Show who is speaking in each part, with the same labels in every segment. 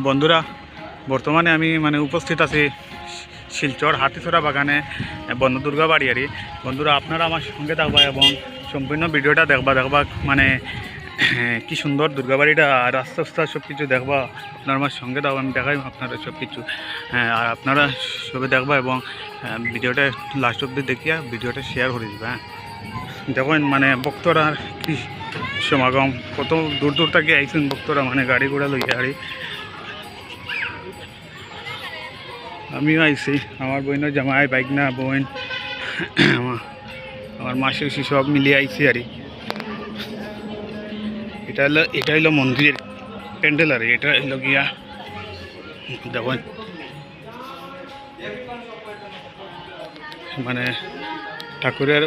Speaker 1: বন্ধুরা, বর্তমানে আমি উপস্থিত আছি শিলচর হাতিছড়া বাগানে বনদুর্গা বাড়িয়ারি। বন্ধুরা, আপনারা আমার সঙ্গে থাকবা এবং সম্পূর্ণ ভিডিওটা দেখবা কি সুন্দর দুর্গা বাড়িটা, আর রাস্তা রাস্তা সব কিছু দেখবা। আপনারা আমার সঙ্গে থাকবা, আমি দেখাই আপনারা সব কিছু। আর আপনারা সবে দেখবা এবং ভিডিওটা লাস্ট অব্দি দেখিয়া ভিডিওটা শেয়ার করে দিবা। দেখেন ভক্তরা কি সমাগম, কত দূর দূর থেকে আইছেন ভক্তরা, গাড়ি ঘোড়া লইয়া। আমিও আইছি, আমার বোনের জামাই, বাইক না বোন, আমার মাসি সব মিলিয়ে আইছি। আর এটা হলো মন্দিরের প্যান্ডেল। আর এটা হইল গিয়া দেখুন ঠাকুরের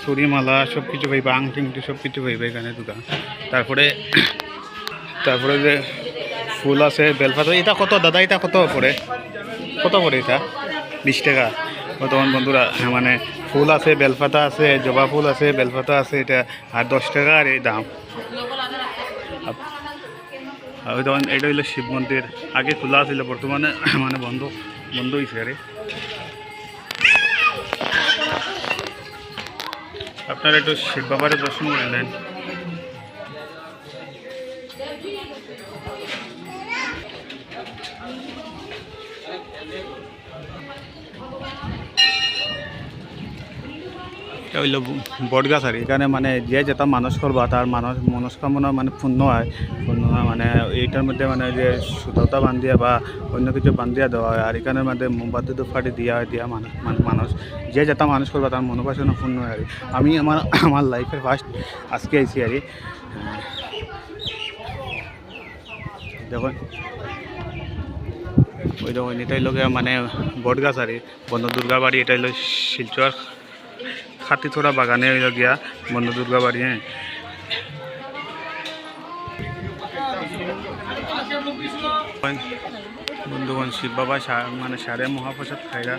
Speaker 1: চুরি মালা সব কিছু পাইবা, আংটি সব কিছু পাইবা এখানে দোকান। তারপরে যে ফুল আছে, বেলপাতা। এটা কত দাদা? এটা কত পড়ে এটা? 20 টাকা। বর্তমান বন্ধুরা ফুল আছে, বেলপাতা আছে, জবা ফুল আছে, বেলপাতা আছে, এটা আর 10 টাকা আর এই দাম। তখন এটা হইলো শিব মন্দির, আগে খোলা ছিল, বর্তমানে বন্ধ হয়েছে। আরে আপনারা একটু শিব বাবারে দর্শন করে নেন। এটা হইল বটগাছ। আর এখানে যে যেটা মানুষ করবা তার মনস্কামনা পূর্ণ হয়। এইটার মধ্যে যে সুতোটা বান্ধিয়া বা অন্য কিছু বান্ধিয়া দেওয়া হয়। আর এখানের মধ্যে মোমবাতি ফাটি দিয়া মানুষ যে যেটা মানুষ করবা তার মনোবাসনা পূর্ণ হয়। আর আমি আমার লাইফের ফার্স্ট আজকে আইছি। আর দেখুন ওই দেখুন, এটা হইল বটগাছ। আর বনদুর্গা বাড়ি, এটা হইল শিলচর হাতিছড়া বাগানে হইল গিয়া বনদুর্গা বাড়ি। হ্যাঁ, বন্ধুগণ, শিব বাবা সারে মহাপ্রসাদ খাইরা।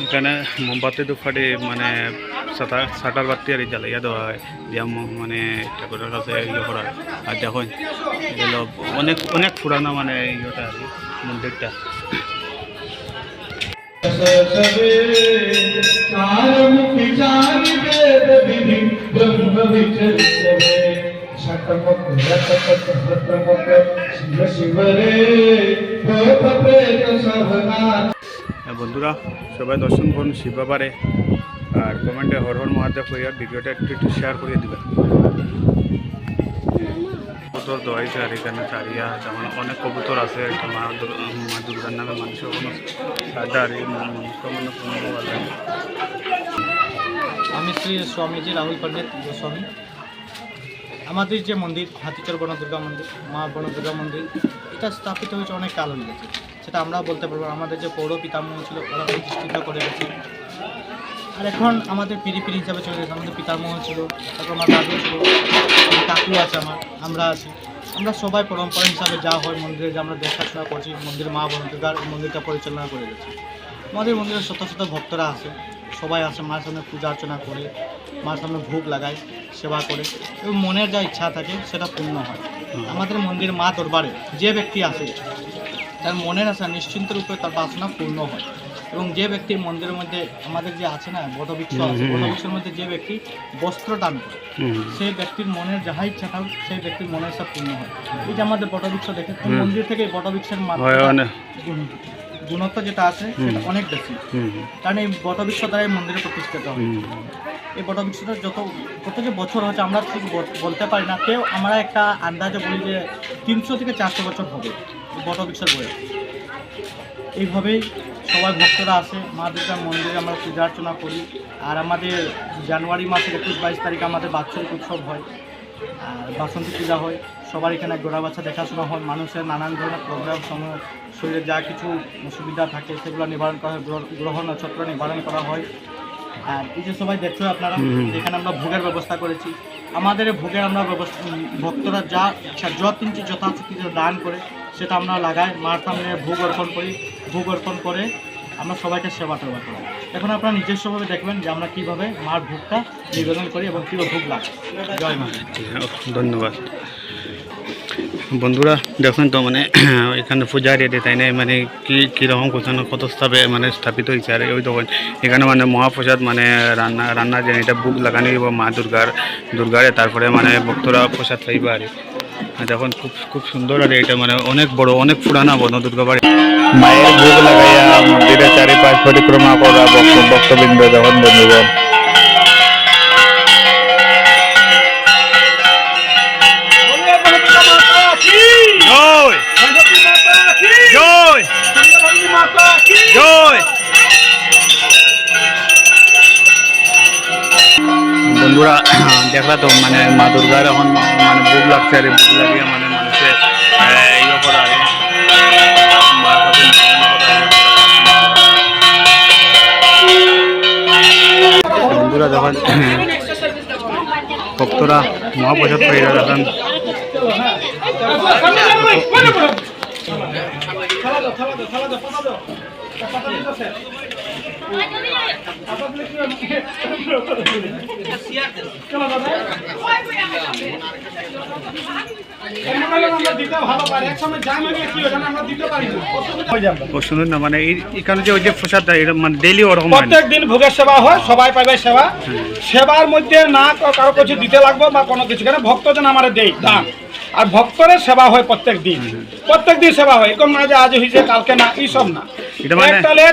Speaker 1: এখানে মোমবাতি দুফাটি সাটার বাতি আর জ্বালাইয়া দেওয়া হয়, দিয়া ঠাকুরের কাছে ইয়ে করা হয়। আর দেখুন এগুলো অনেক পুরানো ইয়েটা আর মন্দিরটা। বন্ধুরা, সবাই দর্শন করুন শিব বাবারে, আর কমেন্টে হর হর মহাদেব করিয়া ভিডিওটা একটু শেয়ার করিয়ে দেবেন। কবুতর দোয়াইছে, আর এখানে চারিয়া যেমন অনেক কবুতর আছে। একটা মা দুর্গার নামে মানুষের কোনো সাদা। আর এই মনস্কামনা পূর্ণ হওয়ার।
Speaker 2: আমি শ্রী স্বামীজি রাহুল পণ্ডিত গোস্বামী। আমাদের যে মন্দির হাতিছড়া বনদুর্গা মন্দির, মা বনদুর্গা মন্দির, এটা স্থাপিত হয়েছে অনেক কাল হয়ে গেছে। সেটা আমরা বলতে পারবো, আমাদের যে পৌর পিতামহ ছিল ওরা প্রতিষ্ঠিত করে গেছে। আর এখন আমাদের পিড়ি হিসাবে চলে গেছে। আমাদের পিতামহ ছিল, তারপর আমার দাদু ছিল, কাকু আছে, আমরা আছি। আমরা সবাই পরম্পরা হিসাবে যা হয় মন্দিরে যে আমরা দেখাশোনা করছি, মন্দির মা বনদুর্গার মন্দিরটা পরিচালনা করে গেছি। আমাদের মন্দিরে শত শত ভক্তরা আসে, সবাই আসে, মার সামনে পূজা অর্চনা করে, মার সামনে ভোগ লাগায়, সেবা করে, এবং মনের যা ইচ্ছা থাকে সেটা পূর্ণ হয়। আমাদের মন্দির মা দরবারে যে ব্যক্তি আসে তার মনের আশা নিশ্চিন্ত রূপে তার বাসনা পূর্ণ হয়। এবং যে ব্যক্তি মন্দিরের মধ্যে আমাদের যে আছে না বটবৃক্ষ আছে, বটবৃক্ষের মধ্যে যে ব্যক্তি বস্ত্র দান করে, সেই ব্যক্তির মনের যাহা ইচ্ছা থাকুক সেই ব্যক্তির মনের আশা পূর্ণ হয়। এই যে আমাদের বটবৃক্ষ দেখে, মন্দির থেকে বটবৃক্ষের গুণত্ব যেটা আছে সেটা অনেক বেশি, কারণ এই বটবৃক্ষ দ্বারাই মন্দিরে প্রতিষ্ঠিত হয়। এই বটবৃক্ষটা কত যে বছর হচ্ছে আমরা ঠিক বলতে পারি না, কেউ আমরা একটা আন্দাজে বলি যে 300 থেকে 400 বছর হবে এই বটবৃক্ষের বয়স। এইভাবেই সবাই ভক্তরা আসে, মা দুর্গার মন্দিরে আমরা পূজা অর্চনা করি। আর আমাদের জানুয়ারি মাসের 21-22 তারিখে আমাদের বাৎসরিক উৎসব হয়, আর বাসন্তী পূজা হয়। সবার এখানে গোড়া বাচ্চা দেখাশোনা হয়, মানুষের নানান ধরনের প্রোগ্রাম সময় শরীরে যা কিছু অসুবিধা থাকে সেগুলো নিবারণ করা হয়, গ্রহ নক্ষত্র নিবারণ করা হয়। আর এই যে সবাই দেখছো আপনারা, এখানে আমরা ভোগের ব্যবস্থা করেছি। আমাদের ভোগের আমরা ভক্তরা যা ইচ্ছা যথাশক্তি দান করে সেটা আমরা লাগাই, মার সামনে ভোগ অর্পণ করি। ভোগ অর্পণ করে আমরা সবাইকে সেবা করি। এখন আপনারা নিজস্বভাবে দেখবেন যে আমরা কীভাবে মার ভোগটা নিবেদন করি এবং কীভাবে ভোগ লাগে। জয় মা।
Speaker 1: ধন্যবাদ। বন্ধুরা দেখুন তো মানে এখানে পূজারি তাই না মানে কীরকম কোথাও কত স্তরে মানে স্থাপিত হয়েছে আর ওই তখন এখানে মানে মহাপ্রসাদ মানে রান্না যে এটা বুক লাগানি মা দুর্গারে তারপরে মানে ভক্তরা প্রসাদ পাইবে আর দেখুন খুব সুন্দর আর এটা মানে অনেক বড় অনেক পুরানা বন দুর্গা বাড়ি। মায়ের ভোগ লাগাইয়া মন্দিরের চারিপাশ পরিক্রমা করা ভক্তবৃন্দ যখন বন্ধুগণ জয় জয়। বন্ধুরা দেখলা তো মানে মা দুর্গার এখন মানে ভোগ লাগছে আর ভোগ লাগিয়ে মানে মানুষের ইয়ে করা আর বন্ধুরা যখন ভক্তরা মহাপ্রসাদ পাইরা যখন শুনুন না মানে এখানে যে ওই যে প্রসাদটা এটা মানে ডেইলি ওরকম
Speaker 3: প্রত্যেক দিন ভোগের সেবা হয়, সবাই পাবে সেবা। সেবার মধ্যে না কারো কিছু দিতে লাগবে বা কোনো কিছু, কেন ভক্তজন আমার দেই দান, আর ভক্তরের সেবা হয় প্রত্যেক দিন সেবা হয়। এরকম না যে আজ হয়েছে কালকে না, এইসব না।
Speaker 1: এটা মানে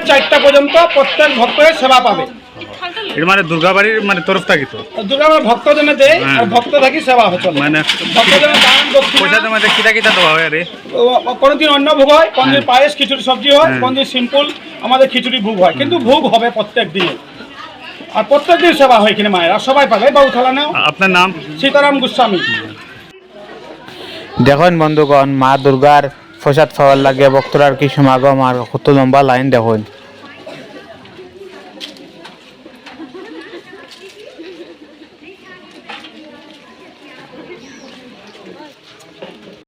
Speaker 3: 4টা পর্যন্ত প্রত্যেক ভক্তের সেবা পাবে।
Speaker 1: এটা মানে দুর্গাবাড়ির মানে তরফ থাকি তো
Speaker 3: দুর্গাবার ভক্তজনে দেয় আর ভক্ত থাকি সেবা হচ্ছে
Speaker 1: মানে
Speaker 3: ভক্তজনের দান দক্ষিণা।
Speaker 1: পয়সাতে মানে কিটা দেওয়া হয় আরে
Speaker 3: কোনদিন অন্য ভোগ হয়, কোনদিন পায়েস খিচুড়ি সবজি হয়, কোনদিন সিম্পল আমাদের খিচুড়ি ভোগ হয়, কিন্তু ভোগ হবে প্রত্যেক দিন আর প্রত্যেক দিন সেবা হয় এখানে মায়ের, আর সবাই পাবে। বাবু থালা নাও।
Speaker 1: আপনার নাম?
Speaker 3: সীতারাম গোস্বামী।
Speaker 4: দেখুন বন্ধুগণ, মা দুর্গার প্রসাদ পাওয়ার লাগে ভক্তরার কি সমাগম আর কত লম্বা লাইন দেখুন।